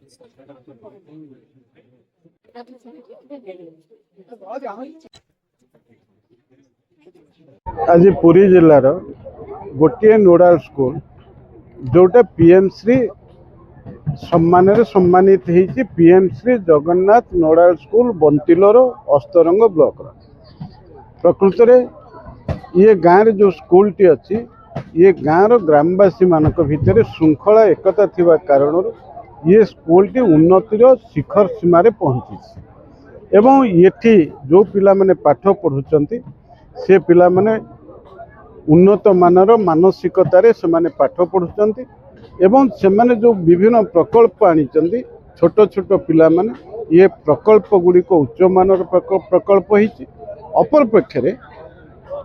आज पुरी जिलार गोटे नोडाल स्कूल जोटा पीएम श्री सम्मान सम्मानित होती PM Shri Jagannath nodal school बंतिलर अस्तरंग ब्लॉक प्रकृत में ये गाँव रे जो स्कूल टी अच्छी ये गाँव ग्रामवासी मान भितर श्रृंखला एकता थिबा कारण ये स्कूल टी उन्नतिर शिखर सीमार पहुँची एवं ये जो पिला माने पाठ पढ़ुचंती से पिला माने उन्नत मानर मानसिकतार से माने पाठ पढ़ुचंती एवं से माने जो विभिन्न प्रकल्प आनिचंती छोट छोट पिला माने ये प्रकल्प गुड़िक उच्च मानर प्रकल्प होइछि। अपरपक्षे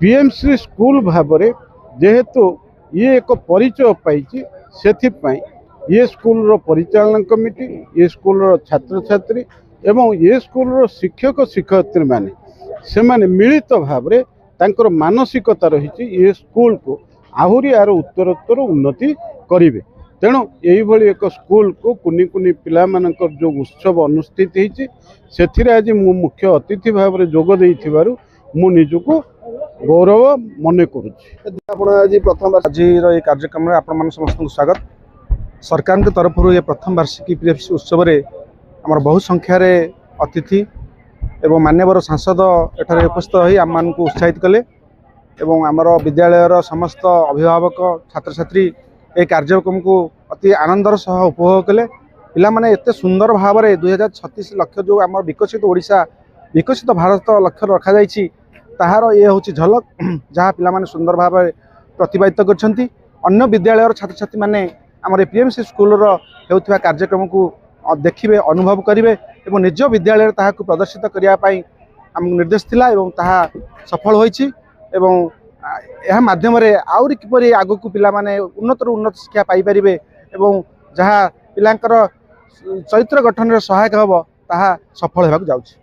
पीएमसी स्कूल भाव में जेहेतु ये एक परिचय पाई से ये स्कूल रो परिचालन कमिटी ये स्कूल रो छात्र छात्री एवं ये स्कूल रो शिक्षक शिक्षयित्री माने से माने मिलित भाव में तांकर मानसिकता रही ये स्कूल को आहुरी आर उत्तरोत्तर उन्नति करेंगे। तेणु यही एक स्कूल को कुनी कुनी पिला मानकर जो उत्सव अनुष्ठित होती से आज मु मुख्य अतिथि भाव में जोग देइथिबारु मु निजको गौरव मन करुच्ची। आज प्रथम आज कार्यक्रम में आपण समस्त स्वागत। सरकार के तरफ ये प्रथम वार्षिकी पीएमसी उत्सव में आम बहु संख्यार अतिथि एवं मान्यवर सांसद एठारे उपस्थित रही आम मान उत्साहित कले एवं आमर विद्यालयर समस्त अभिभावक छात्र छात्री ये कार्यक्रम को अति आनंदर सह उपभोग कले। पिला माने एते सुंदर भाव में 2036 लक्ष्य जो आम विकसित ओडिशा विकसित भारत लक्ष्य रखा जाइछि ताहार ये हूँ झलक जहाँ पिला माने सुंदर भाव प्रतिपादित करछंती। अन्य विद्यालयर छात्र छात्री माने आमर पीएमसी स्कूल होता कार्यक्रम को देखिए अनुभव करेंगे और निज विद्यालय ताहाकु प्रदर्शित करने आम निर्देश थिला एवं ताहा सफल होइछि एवं यह माध्यम आउरी किपरि आगु को पिला माने उन्नत शिक्षा पाई परिबे एवं जहाँ पिलांकर चरित्र गठन सहायक हबो ताहा सफल होबाक जाउछि।